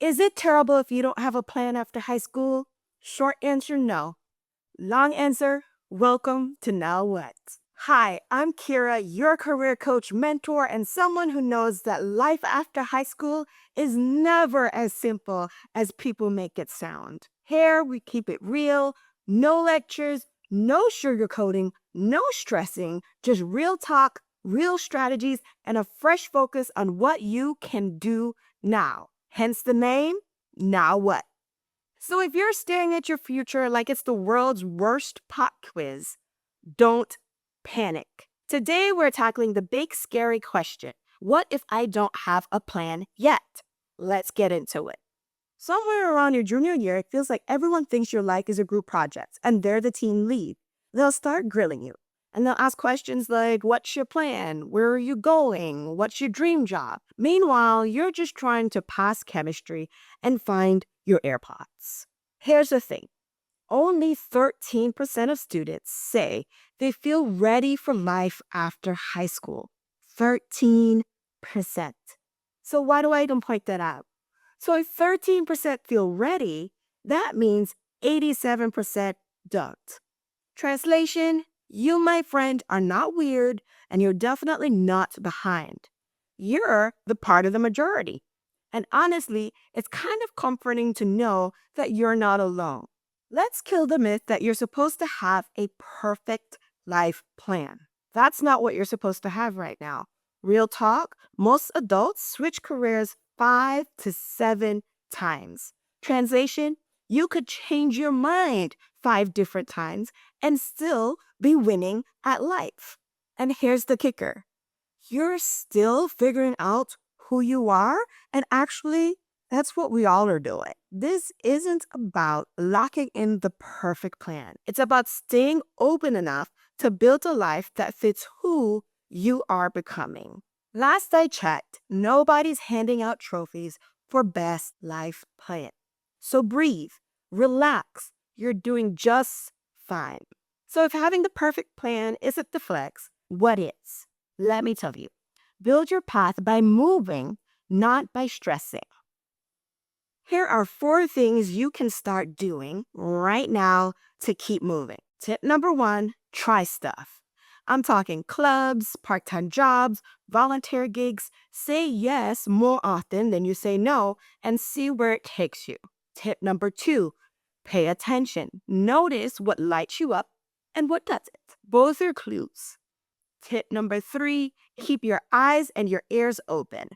Is it terrible if you don't have a plan after high school? Short answer, no. Long answer, welcome to Now What? Hi, I'm Keira, your career coach, mentor, and someone who knows that life after high school is never as simple as people make it sound. Here, we keep it real, no lectures, no sugarcoating, no stressing, just real talk, real strategies, and a fresh focus on what you can do now. Hence the name, Now What? So if you're staring at your future like it's the world's worst pop quiz, don't panic. Today we're tackling the big scary question. What if I don't have a plan yet? Let's get into it. Somewhere around your junior year, it feels like everyone thinks your life is a group project and they're the team lead. They'll start grilling you and they'll ask questions like, what's your plan? Where are you going? What's your dream job? Meanwhile, you're just trying to pass chemistry and find your AirPods. Here's the thing. Only 13% of students say they feel ready for life after high school. 13%. So why do I even point that out? So if 13% feel ready, that means 87% don't. Translation, you, my friend, are not weird and you're definitely not behind. You're the part of the majority. And honestly, it's kind of comforting to know that you're not alone. Let's kill the myth that you're supposed to have a perfect life plan. That's not what you're supposed to have right now. Real talk, most adults switch careers 5 to 7 times. Translation, you could change your mind 5 different times and still be winning at life. And here's the kicker. You're still figuring out who you are, and actually, that's what we all are doing. This isn't about locking in the perfect plan. It's about staying open enough to build a life that fits who you are becoming. Last I checked, nobody's handing out trophies for best life plan. So breathe, relax. You're doing just fine. So if having the perfect plan isn't the flex, what is? Let me tell you. Build your path by moving, not by stressing. Here are 4 things you can start doing right now to keep moving. Tip number 1, try stuff. I'm talking clubs, part-time jobs, volunteer gigs. Say yes more often than you say no and see where it takes you. Tip number 2, pay attention. Notice what lights you up and what doesn't. Both are clues. Tip number 3, keep your eyes and your ears open.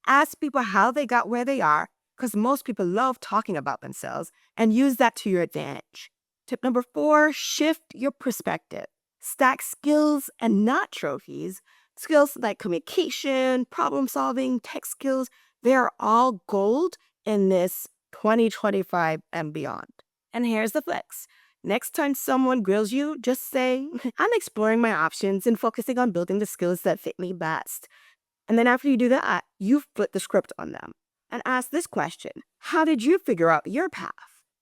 Ask people how they got where they are, because most people love talking about themselves, and use that to your advantage. Tip number 4, shift your perspective. Stack skills and not trophies. Skills like communication, problem solving, tech skills, they are all gold in this 2025 and beyond. And here's the flex. Next time someone grills you, just say, I'm exploring my options and focusing on building the skills that fit me best. And then after you do that, you flip the script on them and ask this question. How did you figure out your path?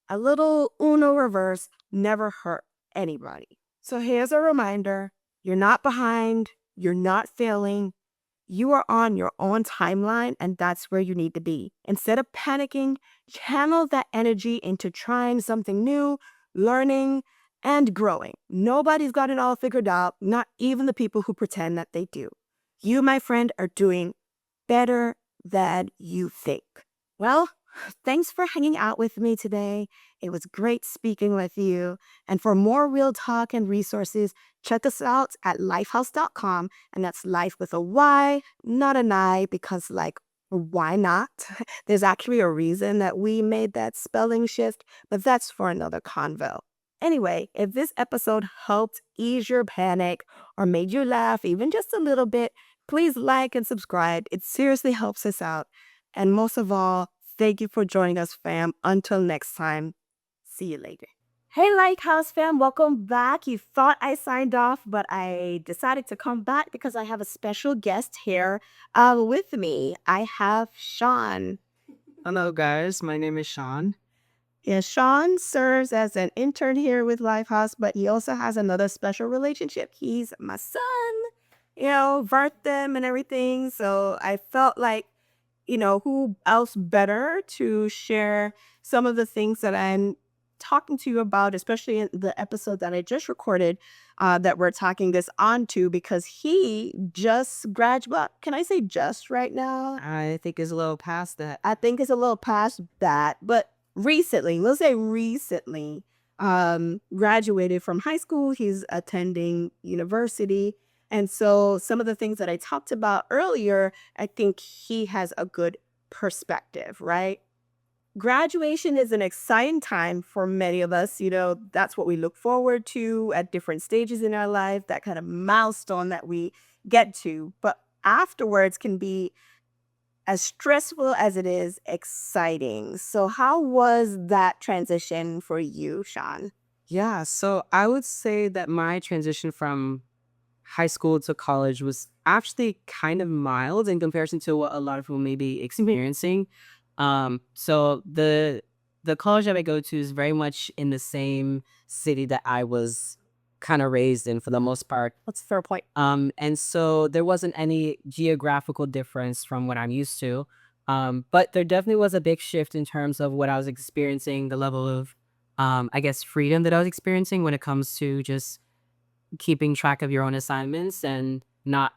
A little Uno reverse never hurt anybody. So here's a reminder. You're not behind. You're not failing. You are on your own timeline, and that's where you need to be. Instead of panicking, channel that energy into trying something new, learning, and growing. Nobody's got it all figured out, not even the people who pretend that they do. You, my friend, are doing better than you think. Well, thanks for hanging out with me today. It was great speaking with you. And for more real talk and resources, check us out at lifehouse.com. And that's life with a Y, not an I, because why not? There's actually a reason that we made that spelling shift, but that's for another convo. Anyway, if this episode helped ease your panic or made you laugh even just a little bit, please like and subscribe. It seriously helps us out. And most of all, thank you for joining us, fam. Until next time, see you later. Hey, Lighthouse fam, welcome back. You thought I signed off, but I decided to come back because I have a special guest here with me. I have Sean. Hello, guys. My name is Sean. Yeah, Sean serves as an intern here with Lifehouse, but he also has another special relationship. He's my son, birthed them and everything. So I felt like, who else better to share some of the things that I'm talking to you about, especially in the episode that I just recorded, that we're talking this on to, because he just graduated. Well, can I say just right now? I think it's a little past that. I think it's a little past that, but recently, let's say recently, graduated from high school. He's attending university. And so some of the things that I talked about earlier, I think he has a good perspective, right? Graduation is an exciting time for many of us. That's what we look forward to at different stages in our life, that kind of milestone that we get to. But afterwards can be as stressful as it is exciting. So, how was that transition for you, Sean? Yeah, so I would say that my transition from high school to college was actually kind of mild in comparison to what a lot of people may be experiencing. So the college that I go to is very much in the same city that I was kind of raised in for the most part. That's a fair point. And so there wasn't any geographical difference from what I'm used to. But there definitely was a big shift in terms of what I was experiencing, the level of, I guess, freedom that I was experiencing when it comes to just keeping track of your own assignments and not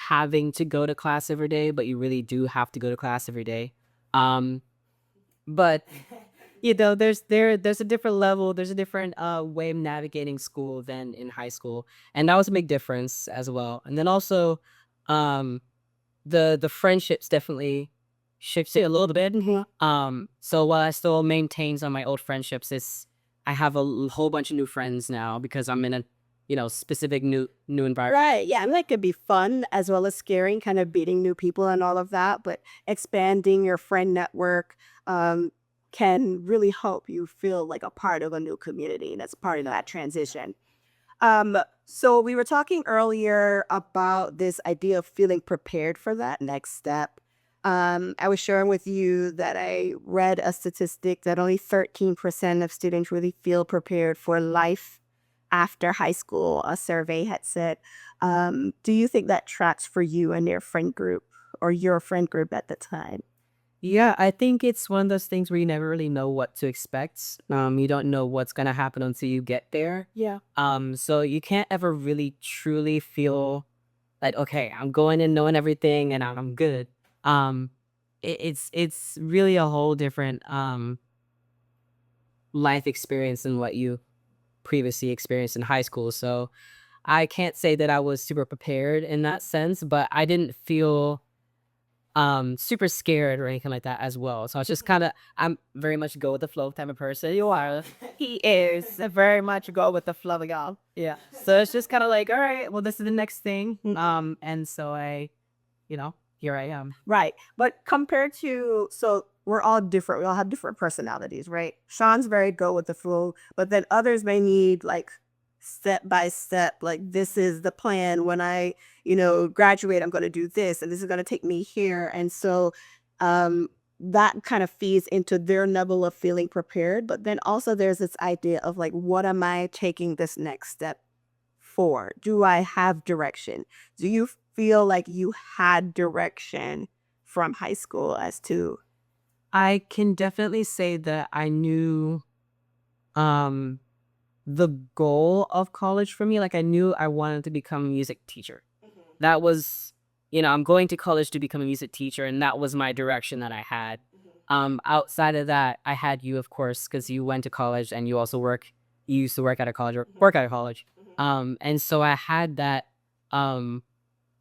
having to go to class every day, but you really do have to go to class every day. But there's a different level, there's a different way of navigating school than in high school, and that was a big difference as well. And then also, um, the friendships definitely shifted a little bit. So while I still maintain some of my old friendships, I have a whole bunch of new friends now because I'm in a specific new environment. Right. Yeah. I mean, that could be fun as well as scary, kind of meeting new people and all of that. But expanding your friend network can really help you feel like a part of a new community. And that's part of that transition. So we were talking earlier about this idea of feeling prepared for that next step. I was sharing with you that I read a statistic that only 13% of students really feel prepared for life after high school, a survey had said. Do you think that tracks for you and your friend group or your friend group at the time? Yeah, I think it's one of those things where you never really know what to expect. You don't know what's gonna happen until you get there. Yeah. So you can't ever really truly feel like, okay, I'm going in knowing everything and I'm good. Um, it's really a whole different life experience than what you previously experienced in high school. So I can't say that I was super prepared in that sense, but I didn't feel super scared or anything like that as well. So it's just kind of, I'm very much go with the flow type of person. You are. He is very much go with the flow, y'all. Yeah. So it's just kind of like, all right, well, this is the next thing. And so here I am. Right. But compared to, so we're all different. We all have different personalities, right? Sean's very go with the flow, but then others may need like step by step, like this is the plan. When I, graduate, I'm going to do this and this is going to take me here. And so that kind of feeds into their level of feeling prepared. But then also there's this idea of like, what am I taking this next step for? Do I have direction? Do you feel like you had direction from high school as to? I can definitely say that I knew um the goal of college for me. Like I knew I wanted to become a music teacher. That was, I'm going to college to become a music teacher, and that was my direction that I had. Outside of that, I had you, of course, because you went to college and you also you used to work at a college or work at a college. And so I had that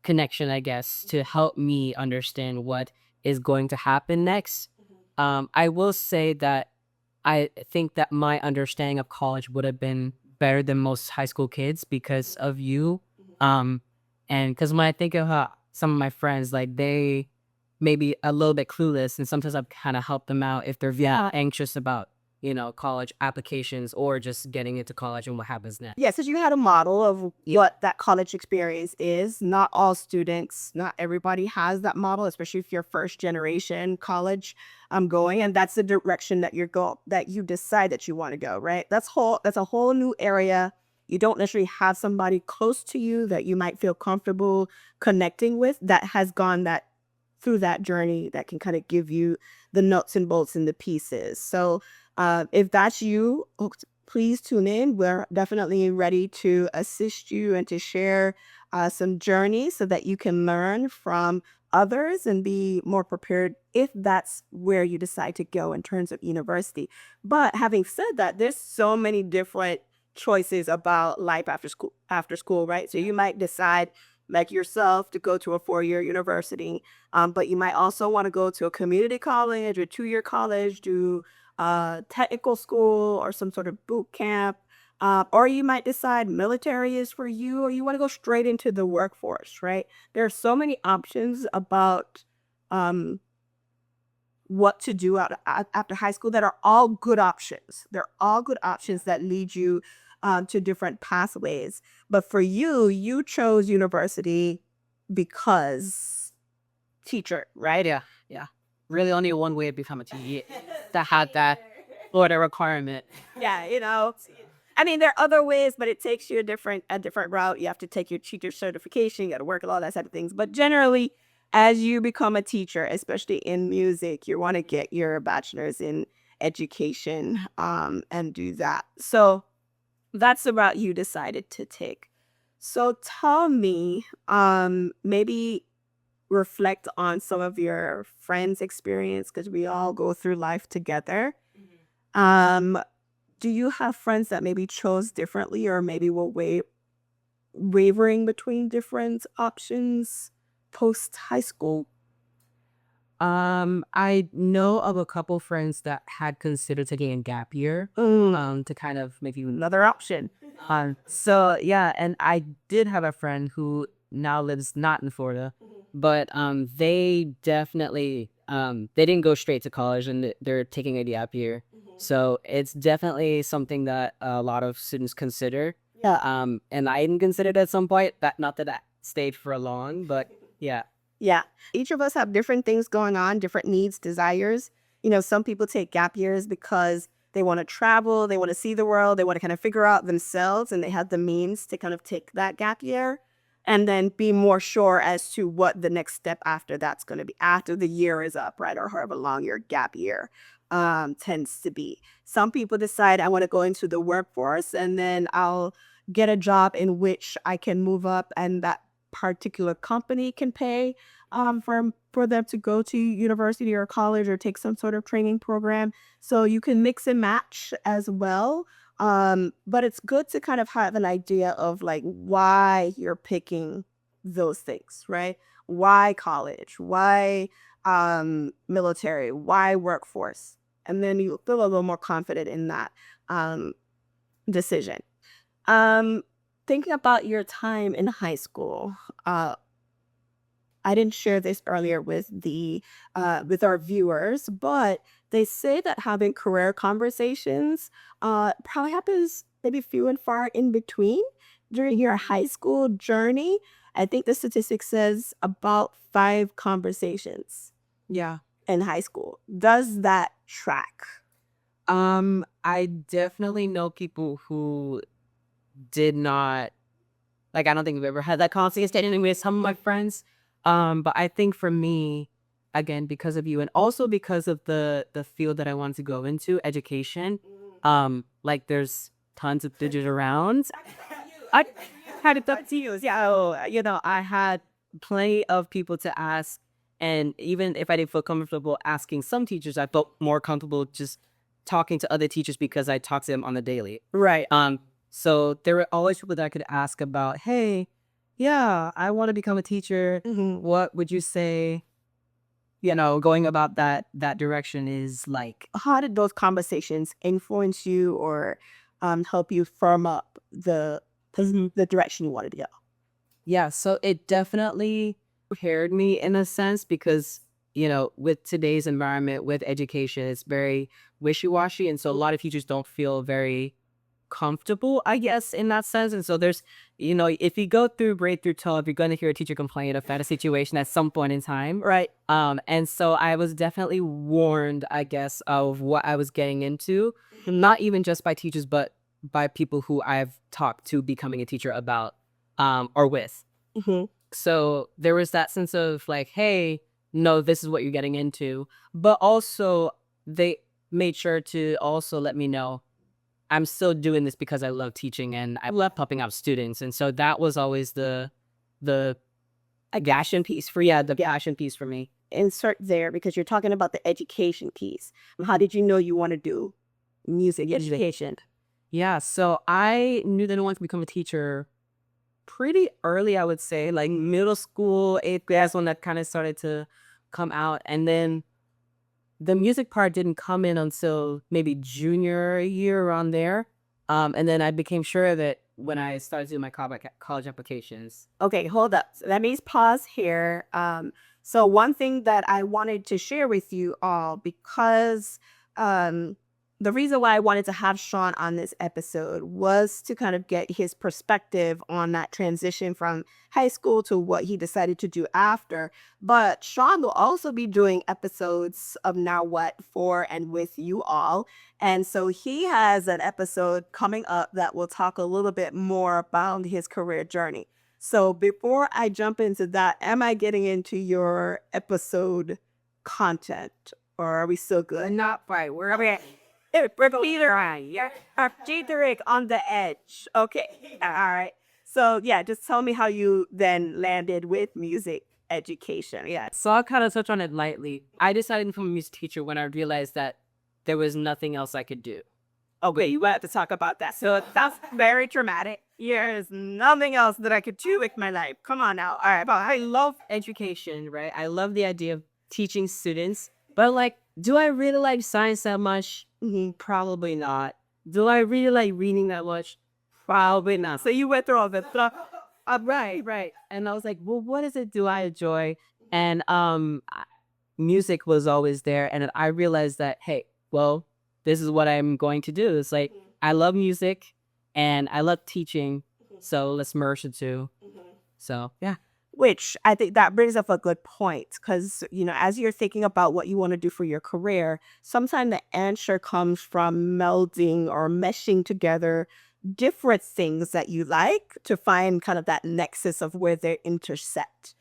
connection, I guess, to help me understand what is going to happen next. I will say that I think that my understanding of college would have been better than most high school kids because of you. And because when I think of some of my friends, like they may be a little bit clueless, and sometimes I've kind of helped them out if they're anxious about, college applications or just getting into college and what happens next. Yes, because you had a model of what that college experience is. Not all students, not everybody has that model, especially if you're first generation college going, and that's the direction that that you decide that you want to go, right? That's a whole new area. You don't necessarily have somebody close to you that you might feel comfortable connecting with that has gone that through that journey that can kind of give you the nuts and bolts and the pieces. So if that's you, please tune in. We're definitely ready to assist you and to share some journeys so that you can learn from others and be more prepared if that's where you decide to go in terms of university. But having said that, there's so many different choices about life after school, right? So you might decide like yourself to go to a 4-year university, but you might also want to go to a community college or 2-year college, do technical school or some sort of boot camp. Or you might decide military is for you, or you want to go straight into the workforce, right? There are so many options about um, what to do after high school that are all good options. They're all good options that lead you to different pathways. But for you, you chose university because teacher, right? Yeah, yeah. Really only one way to become a teacher that had that Florida requirement. Yeah, I mean, there are other ways, but it takes you a different route. You have to take your teacher certification, you got to work with all that side of things. But generally, as you become a teacher, especially in music, you want to get your bachelor's in education and do that. So that's the route you decided to take. So tell me, maybe reflect on some of your friends' experience because we all go through life together. Um, do you have friends that maybe chose differently or maybe were wavering between different options post high school? I know of a couple friends that had considered taking a gap year, to kind of maybe Another option. so yeah, and I did have a friend who now lives not in Florida, but they definitely they didn't go straight to college and they're taking a gap year. So it's definitely something that a lot of students consider. Yeah. And I even considered at some point that not that I stayed for long, but yeah. Yeah. Each of us have different things going on, different needs, desires. Some people take gap years because they want to travel, they want to see the world, they want to kind of figure out themselves, and they have the means to kind of take that gap year and then be more sure as to what the next step after that's going to be after the year is up, right? Or however long your gap year tends to be. Some people decide I want to go into the workforce and then I'll get a job in which I can move up and that particular company can pay for them to go to university or college or take some sort of training program. So you can mix and match as well. But it's good to kind of have an idea of like why you're picking those things, right? Why college? Why military? Why workforce? And then you feel a little more confident in that um, decision. Um, Thinking about your time in high school, I didn't share this earlier with our viewers, but they say that having career conversations probably happens maybe few and far in between during your high school journey. I think the statistic says about 5 conversations Yeah. in high school. Does that track? I definitely know people who did not like. I don't think we've ever had that conversation with some of my friends. But I think for me, again, because of you, and also because of the field that I wanted to go into, education. Like there's tons of digits around. I had it up to you. Yeah, I had plenty of people to ask, and even if I didn't feel comfortable asking some teachers, I felt more comfortable just talking to other teachers because I talked to them on the daily. Right. So there were always people that I could ask about, hey, yeah, I want to become a teacher. What would you say, going about that direction is like? How did those conversations influence you or help you firm up the direction you wanted to go? Yeah, so it definitely prepared me in a sense because, with today's environment, with education, it's very wishy-washy. And so a lot of teachers don't feel very comfortable, I guess, in that sense. And so there's, if you go through grade through 12, you're going to hear a teacher complain about a situation at some point in time. Right. And so I was definitely warned, I guess, of what I was getting into, not even just by teachers, but by people who I've talked to becoming a teacher about or with. Hmm. So there was that sense of like, hey, no, this is what you're getting into. But also, they made sure to also let me know I'm still doing this because I love teaching and I love helping out students. And so that was always the A passion piece for yeah, the passion piece for me. insert there because you're talking about the education piece. How did you know you want to do music education? Yeah, so I knew that I wanted to become a teacher pretty early, I would say, like middle school, eighth grade, that's when that kind of started to come out. And then the music part didn't come in until maybe junior year around there. And then I became sure of it when I started doing my college applications. Okay, hold up. So let me pause here. So one thing that I wanted to share with you all, because um, the reason why I wanted to have Sean on this episode was to kind of get his perspective on that transition from high school to what he decided to do after. But Sean will also be doing episodes of Now What for and with you all. And so he has an episode coming up that will talk a little bit more about his career journey. So before I jump into that, am I getting into your episode content or are we still good? Not right. We're teetering. Yeah. Teetering on the edge. Okay. All right. So yeah, just tell me how you then landed with music education. Yeah. So I'll kind of touch on it lightly. I decided to become a music teacher when I realized that there was nothing else I could do. Okay, you have to talk about that. So that's very dramatic. There's nothing else that I could do with my life. Come on now. All right. But I love Education, right? I love the idea of teaching students, but like, do I really like science that much? Probably not. Do I really like reading that much? Probably not. so you went through all this stuff. Right. And I was like, well, what is it do I enjoy? And music was always there. And I realized that, hey, well, this is what I'm going to do. It's like, I love music and I love teaching. So let's merge the two. So, yeah. Which I think that brings up a good point because, you know, as you're thinking about what you want to do for your career, sometimes the answer comes from melding or meshing together different things that you like to find kind of that nexus of where they intersect.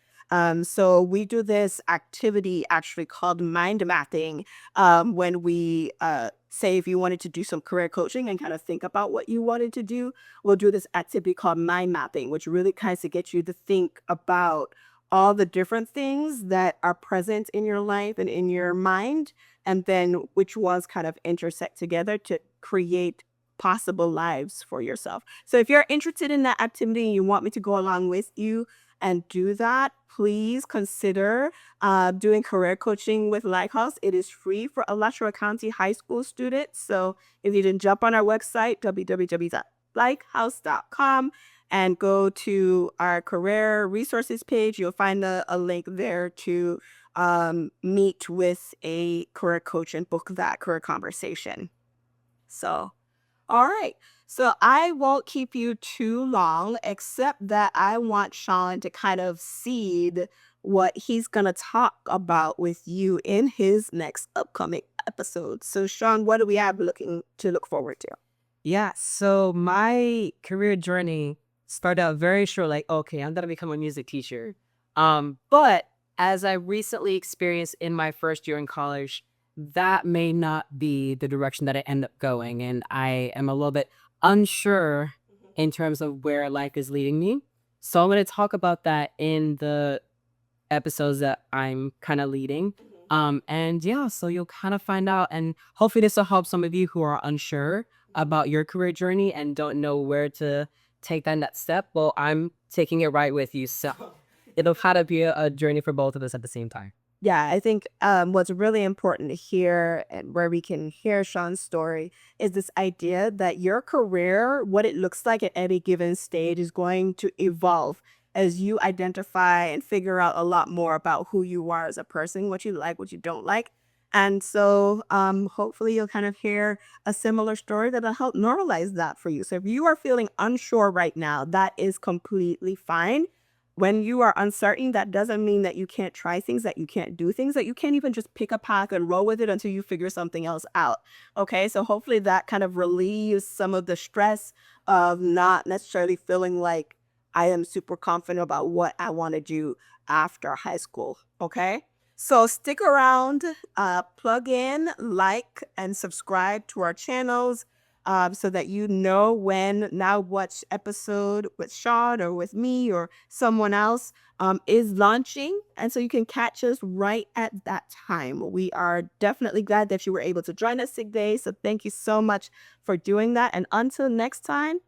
So we do this activity actually called mind mapping when we say if you wanted to do some career coaching and kind of think about what you wanted to do, we'll do this activity called mind mapping, which really kind of gets you to think about all the different things that are present in your life and in your mind, and then which ones kind of intersect together to create possible lives for yourself. So if you're interested in that activity and you want me to go along with you and do that, please consider doing career coaching with Lighthouse. It is free for Alachua County high school students. So if you didn't jump on our website, www.lighthouse.com, and go to our career resources page, you'll find a link there to meet with a career coach and book that career conversation. So, all right. So I won't keep you too long, except that I want Sean to kind of seed what he's going to talk about with you in his next upcoming episode. So, Sean, what do we have looking to look forward to? Yeah. So my career journey started out very short, like, okay, I'm gonna become a music teacher. But as I recently experienced in my first year in college, that may not be the direction that I end up going. And I am a little bit unsure in terms of where life is leading me. So I'm gonna talk about that in the episodes that I'm kind of leading. And yeah, so you'll kind of find out, and hopefully this will help some of you who are unsure about your career journey and don't know where to take that next step. Well, I'm taking it right with you, so it'll kind of be a journey for both of us at the same time. Yeah, I think what's really important to hear and where we can hear Sean's story is this idea that your career, what it looks like at any given stage, is going to evolve as you identify and figure out a lot more about who you are as a person, what you like, what you don't like. And so hopefully you'll kind of hear a similar story that'll help normalize that for you. So if you are feeling unsure right now, that is completely fine. When you are uncertain, that doesn't mean that you can't try things, that you can't do things, that you can't even just pick a path and roll with it until you figure something else out. Okay, so hopefully that kind of relieves some of the stress of not necessarily feeling like I am super confident about what I want to do after high school. Okay. So stick around, plug in, like, and subscribe to our channels so that you know when Now Watch episode with Sean or with me or someone else is launching. And so you can catch us right at that time. We are definitely glad that you were able to join us today. So thank you so much for doing that. And until next time,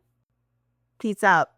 peace out.